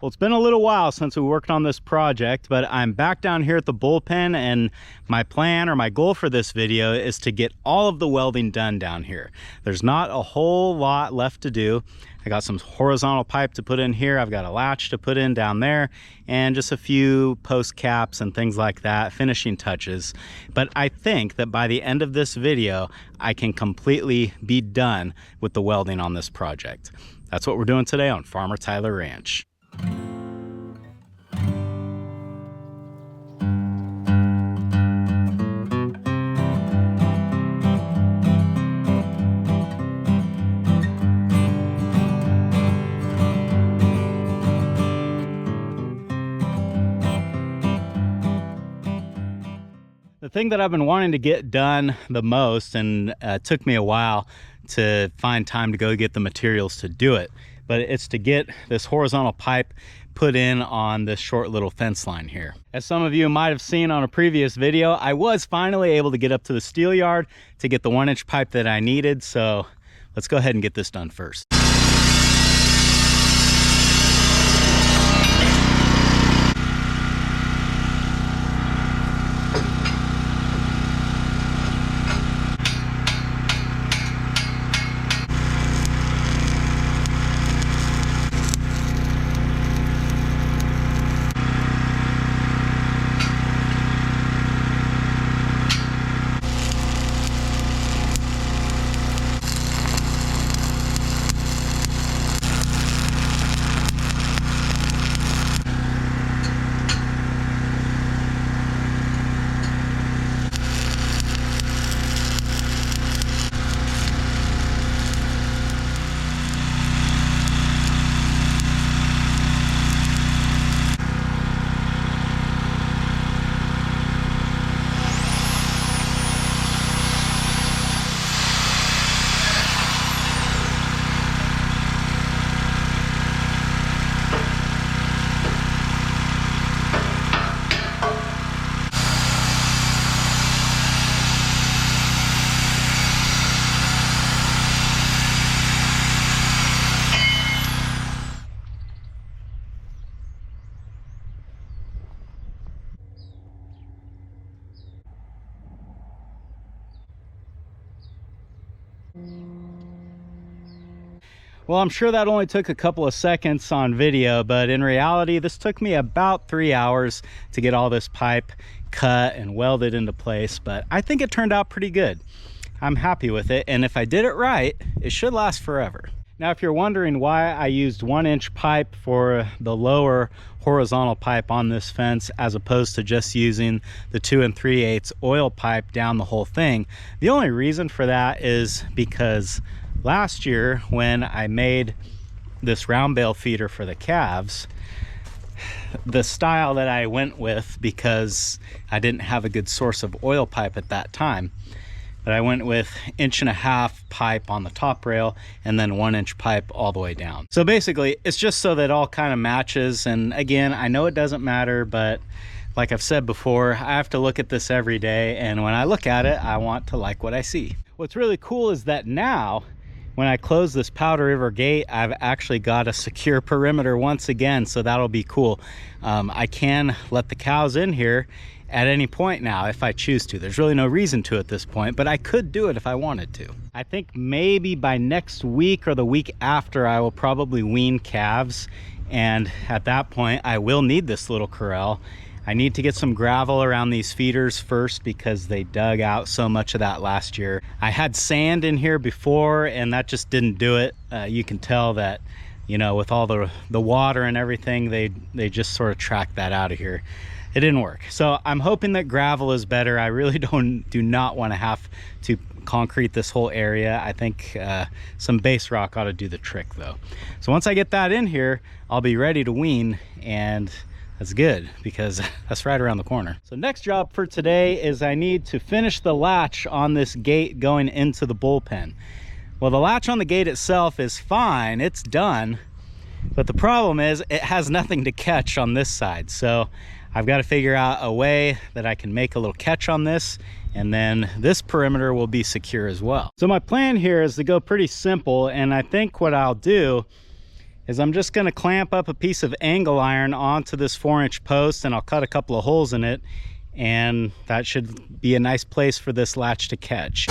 Well, it's been a little while since we worked on this project, but I'm back down here at the bullpen, and my plan or my goal for this video is to get all of the welding done down here. There's not a whole lot left to do. I got some horizontal pipe to put in here. I've got a latch to put in down there, and just a few post caps and things like that, finishing touches. But I think that by the end of this video, I can completely be done with the welding on this project. That's what we're doing today on Farmertylerranch. The thing that I've been wanting to get done the most, and took me a while to find time to go get the materials to do it, but it's to get this horizontal pipe put in on this short little fence line here. As some of you might have seen on a previous video, I was finally able to get up to the steel yard to get the 1-inch pipe that I needed. So let's go ahead and get this done first. Well, I'm sure that only took a couple of seconds on video, but in reality, this took me about 3 hours to get all this pipe cut and welded into place, but I think it turned out pretty good. I'm happy with it, and if I did it right, it should last forever. Now, if you're wondering why I used 1-inch pipe for the lower horizontal pipe on this fence as opposed to just using the 2 3/8 oil pipe down the whole thing, the only reason for that is because last year when I made this round bale feeder for the calves, the style that I went with, because I didn't have a good source of oil pipe at that time, but I went with 1.5 inch pipe on the top rail and then 1-inch pipe all the way down. So basically it's just so that it all kind of matches. And again, I know it doesn't matter, but like I've said before, I have to look at this every day, and when I look at it, I want to like what I see. What's really cool is that now when I close this Powder River gate, I've actually got a secure perimeter once again, so that'll be cool. I can let the cows in here at any point now if I choose to. There's really no reason to at this point, but I could do it if I wanted to. I think maybe by next week or the week after, I will probably wean calves, and at that point I will need this little corral. I need to get some gravel around these feeders first because they dug out so much of that last year. I had sand in here before, and that just didn't do it. You can tell that, you know, with all the water and everything, they just sort of tracked that out of here. It didn't work. So I'm hoping that gravel is better. I really do not want to have to concrete this whole area. I think some base rock ought to do the trick though. So once I get that in here, I'll be ready to wean, and that's good because that's right around the corner. So next job for today is I need to finish the latch on this gate going into the bullpen. Well, the latch on the gate itself is fine, it's done, but the problem is it has nothing to catch on this side. So I've got to figure out a way that I can make a little catch on this, and then this perimeter will be secure as well. So my plan here is to go pretty simple, and I think what I'll do is I'm just going to clamp up a piece of angle iron onto this 4-inch post, and I'll cut a couple of holes in it, and that should be a nice place for this latch to catch.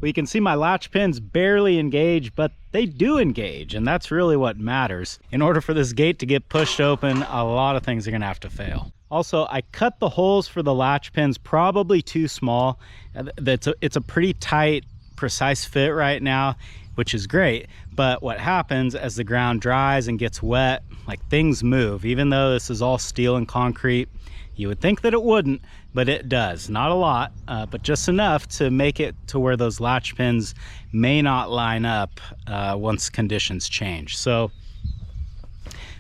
Well, you can see my latch pins barely engage, but they do engage, and that's really what matters. In order for this gate to get pushed open, a lot of things are gonna have to fail. Also, I cut the holes for the latch pins probably too small. It's a pretty tight, precise fit right now, which is great. But what happens as the ground dries and gets wet, like, things move. Even though this is all steel and concrete, you would think that it wouldn't, but it does. Not a lot, but just enough to make it to where those latch pins may not line up once conditions change. So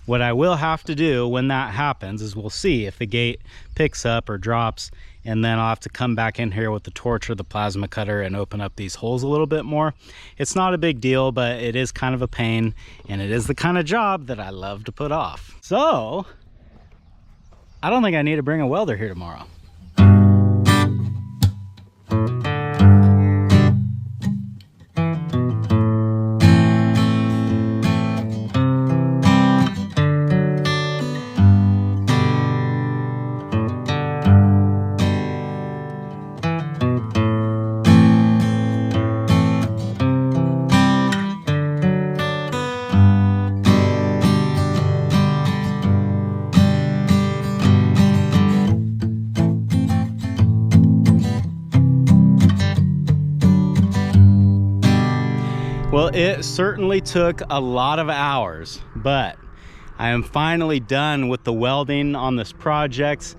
what I will have to do when that happens is we'll see if the gate picks up or drops, and then I'll have to come back in here with the torch or the plasma cutter and open up these holes a little bit more. It's not a big deal, but it is kind of a pain, and it is the kind of job that I love to put off. So I don't think I need to bring a welder here tomorrow. Well, it certainly took a lot of hours, but I am finally done with the welding on this project,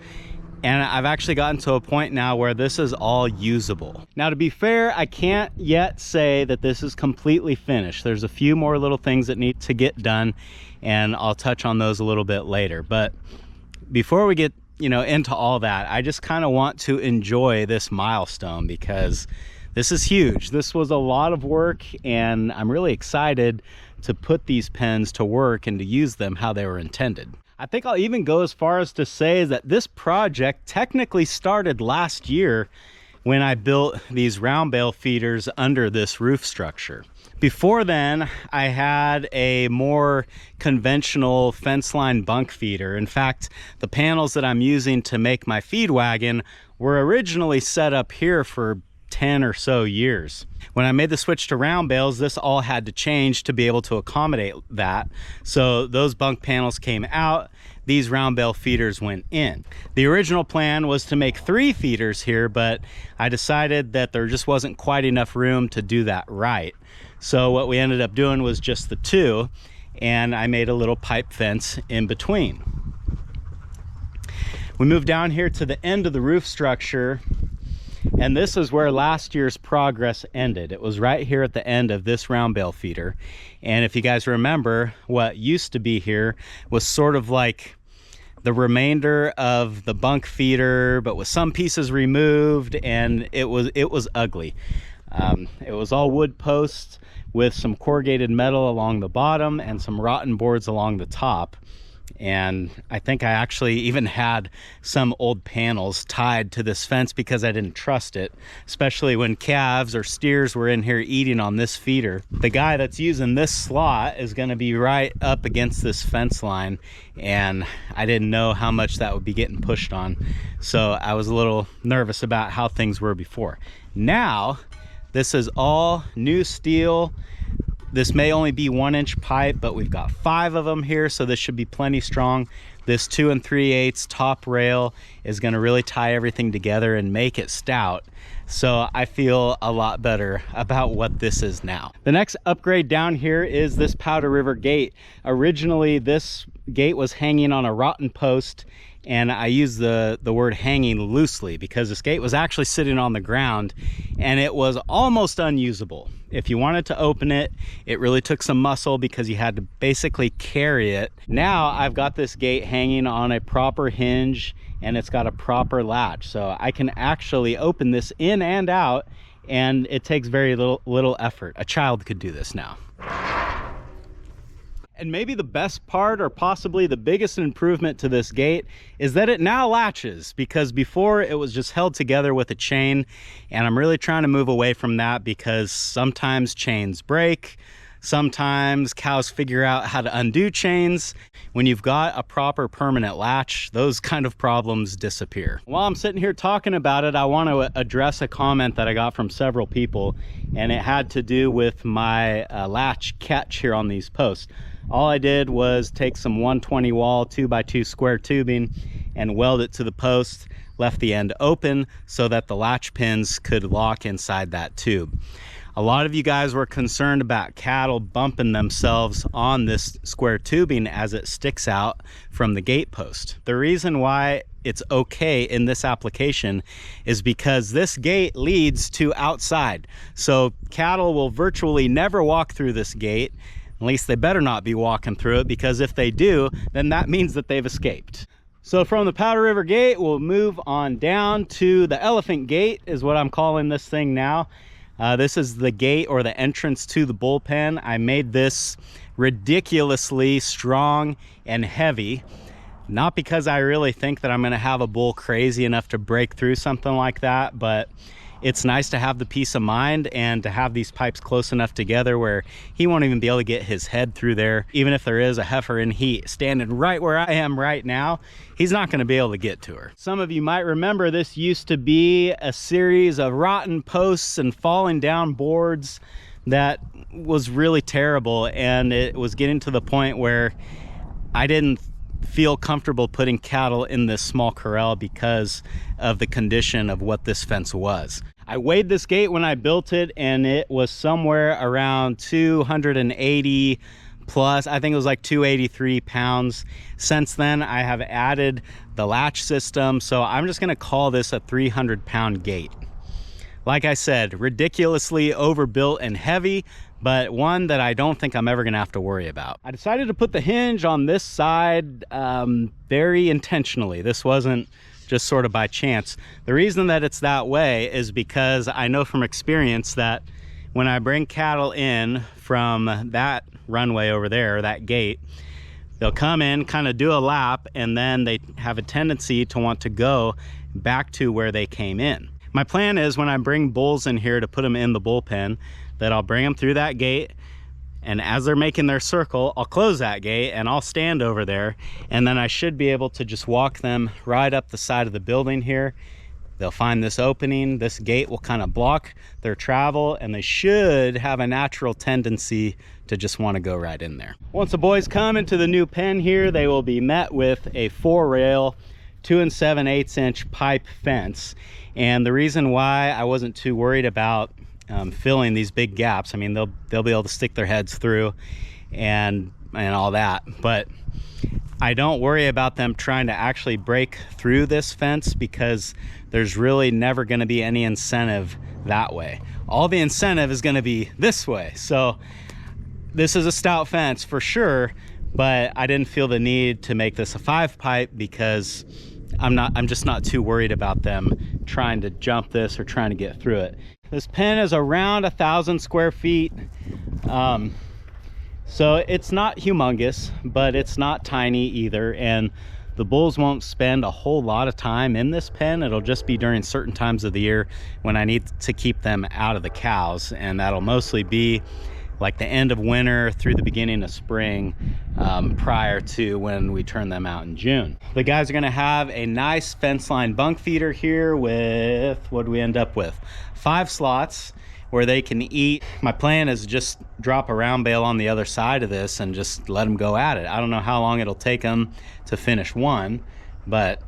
and I've actually gotten to a point now where this is all usable. Now, to be fair, I can't yet say that this is completely finished. There's a few more little things that need to get done, and I'll touch on those a little bit later. But before we get into all that, I just kind of want to enjoy this milestone because this is huge. This was a lot of work, and I'm really excited to put these pens to work and to use them how they were intended. I think I'll even go as far as to say that this project technically started last year when I built these round bale feeders under this roof structure. Before then, I had a more conventional fence line bunk feeder. In fact, the panels that I'm using to make my feed wagon were originally set up here for 10 or so years. When I made the switch to round bales, this all had to change to be able to accommodate that. So those bunk panels came out, these round bale feeders went in. The original plan was to make 3 feeders here, but I decided that there just wasn't quite enough room to do that right. So what we ended up doing was just the two, and I made a little pipe fence in between. We moved down here to the end of the roof structure, and this is where last year's progress ended. It was right here at the end of this round bale feeder. And if you guys remember, what used to be here was sort of like the remainder of the bunk feeder, but with some pieces removed, and it was ugly. It was all wood posts with some corrugated metal along the bottom and some rotten boards along the top. And I think I actually even had some old panels tied to this fence because I didn't trust it, especially when calves or steers were in here eating on this feeder. The guy that's using this slot is going to be right up against this fence line, and I didn't know how much that would be getting pushed on. So I was a little nervous about how things were before. Now, this is all new steel. This may only be 1-inch pipe, but we've got 5 of them here, so this should be plenty strong. This 2 3/8 top rail is going to really tie everything together and make it stout. So I feel a lot better about what this is now. The next upgrade down here is this Powder River gate. Originally, this gate was hanging on a rotten post, and I use the word hanging loosely because this gate was actually sitting on the ground and it was almost unusable. If you wanted to open it, it really took some muscle because you had to basically carry it. Now I've got this gate hanging on a proper hinge and it's got a proper latch, so I can actually open this in and out, and it takes very little effort. A child could do this now. And maybe the best part, or possibly the biggest improvement to this gate, is that it now latches, because before it was just held together with a chain, and I'm really trying to move away from that because sometimes chains break, sometimes cows figure out how to undo chains. When you've got a proper permanent latch, those kind of problems disappear. While I'm sitting here talking about it, I want to address a comment that I got from several people, and it had to do with my latch catch here on these posts. All I did was take some 120 wall 2x2 square tubing and weld it to the post, left the end open so that the latch pins could lock inside that tube. A lot of you guys were concerned about cattle bumping themselves on this square tubing as it sticks out from the gate post. The reason why it's okay in this application is because this gate leads to outside. So cattle will virtually never walk through this gate. At least they better not be walking through it, because if they do, then that means that they've escaped. So from the Powder River gate, we'll move on down to the Elephant gate, is what I'm calling this thing now. This is the gate, or the entrance to the bullpen. I made this ridiculously strong and heavy, not because I really think that I'm going to have a bull crazy enough to break through something like that, but it's nice to have the peace of mind and to have these pipes close enough together where he won't even be able to get his head through there. Even if there is a heifer in heat standing right where I am right now, he's not going to be able to get to her. Some of you might remember this used to be a series of rotten posts and falling down boards that was really terrible, and it was getting to the point where I didn't feel comfortable putting cattle in this small corral because of the condition of what this fence was. I weighed this gate when I built it, and it was somewhere around 280 plus. I think it was like 283 pounds. Since then, I have added the latch system, so I'm just gonna call this a 300-pound gate. Like I said, ridiculously overbuilt and heavy, but one that I don't think I'm ever gonna have to worry about. I decided to put the hinge on this side very intentionally. This wasn't just sort of by chance. The reason that it's that way is because I know from experience that when I bring cattle in from that runway over there, that gate, they'll come in, kind of do a lap, and then they have a tendency to want to go back to where they came in. My plan is when I bring bulls in here to put them in the bullpen, that I'll bring them through that gate, and as they're making their circle, I'll close that gate and I'll stand over there, and then I should be able to just walk them right up the side of the building here. They'll find this opening, this gate will kind of block their travel, and they should have a natural tendency to just want to go right in there. Once the boys come into the new pen here, they will be met with a 4-rail 2 7/8 inch pipe fence. And the reason why I wasn't too worried about filling these big gaps. I mean, they'll be able to stick their heads through and all that, but I don't worry about them trying to actually break through this fence because there's really never going to be any incentive that way. All the incentive is going to be this way. So this is a stout fence for sure, but I didn't feel the need to make this a 5-pipe because I'm just not too worried about them trying to jump this or trying to get through it. This pen is around 1,000 square feet. So it's not humongous, but it's not tiny either. And the bulls won't spend a whole lot of time in this pen. It'll just be during certain times of the year when I need to keep them out of the cows. And that'll mostly be like the end of winter through the beginning of spring, prior to when we turn them out in June. The guys are gonna have a nice fence line bunk feeder here with, what do we end up with? 5 slots where they can eat. My plan is just drop a round bale on the other side of this and just let them go at it. I don't know how long it'll take them to finish one, but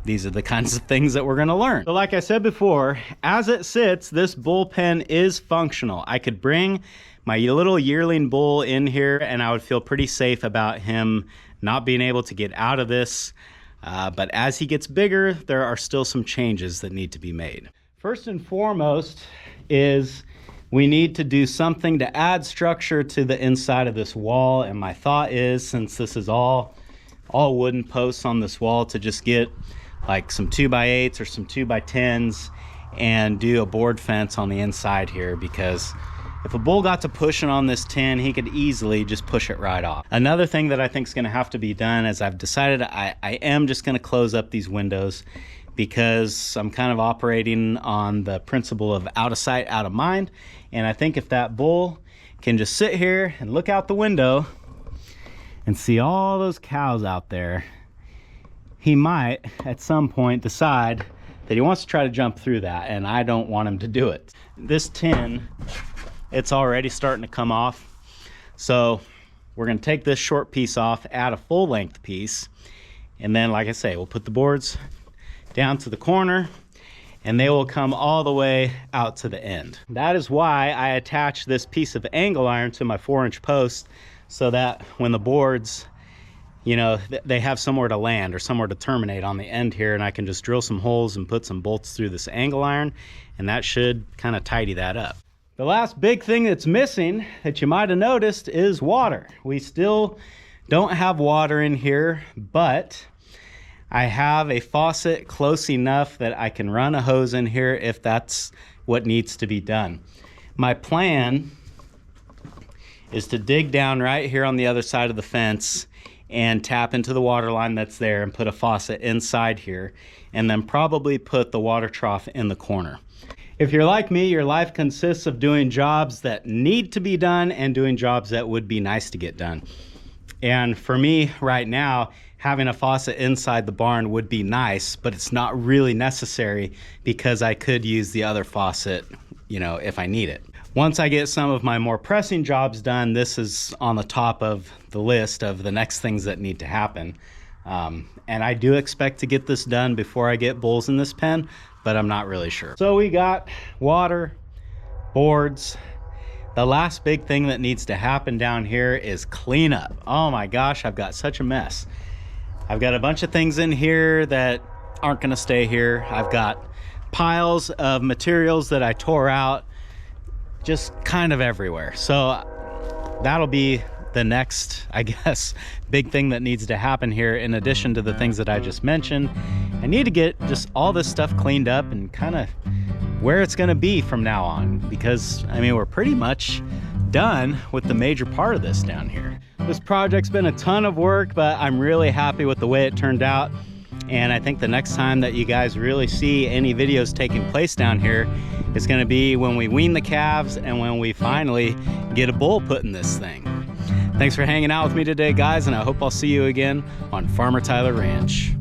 these are the kinds of things that we're gonna learn. So like I said before, as it sits, this bullpen is functional. I could bring my little yearling bull in here and I would feel pretty safe about him not being able to get out of this. But as he gets bigger, there are still some changes that need to be made. First and foremost is we need to do something to add structure to the inside of this wall. And my thought is, since this is all wooden posts on this wall, to just get like some 2x8s or some 2x10s and do a board fence on the inside here, because if a bull got to pushing on this tin, he could easily just push it right off. Another thing that I think is going to have to be done is I've decided I am just going to close up these windows, because I'm kind of operating on the principle of out of sight, out of mind. And I think if that bull can just sit here and look out the window and see all those cows out there, he might at some point decide that he wants to try to jump through that, and I don't want him to do it. This tin, it's already starting to come off. So we're gonna take this short piece off, add a full length piece, and then, like I say, we'll put the boards down to the corner and they will come all the way out to the end. That is why I attach this piece of angle iron to my 4-inch post, so that when the boards, you know, they have somewhere to land or somewhere to terminate on the end here, and I can just drill some holes and put some bolts through this angle iron, and that should kind of tidy that up. The last big thing that's missing that you might have noticed is water. We still don't have water in here, but I have a faucet close enough that I can run a hose in here if that's what needs to be done. My plan is to dig down right here on the other side of the fence and tap into the water line that's there and put a faucet inside here, and then probably put the water trough in the corner. If you're like me, your life consists of doing jobs that need to be done and doing jobs that would be nice to get done. And for me right now, having a faucet inside the barn would be nice, but it's not really necessary because I could use the other faucet, you know, if I need it. Once I get some of my more pressing jobs done, this is on the top of the list of the next things that need to happen. And I do expect to get this done before I get bulls in this pen, but I'm not really sure. So we got water, boards. The last big thing that needs to happen down here is cleanup. Oh my gosh, I've got such a mess. I've got a bunch of things in here that aren't gonna stay here. I've got piles of materials that I tore out just kind of everywhere. So that'll be the next, I guess, big thing that needs to happen here. In addition to the things that I just mentioned, I need to get just all this stuff cleaned up and kind of where it's gonna be from now on, because I mean, we're pretty much done with the major part of this down here. This project's been a ton of work, but I'm really happy with the way it turned out. And I think the next time that you guys really see any videos taking place down here is going to be when we wean the calves and when we finally get a bull put in this thing. Thanks for hanging out with me today, guys, and I hope I'll see you again on Farmer Tyler Ranch.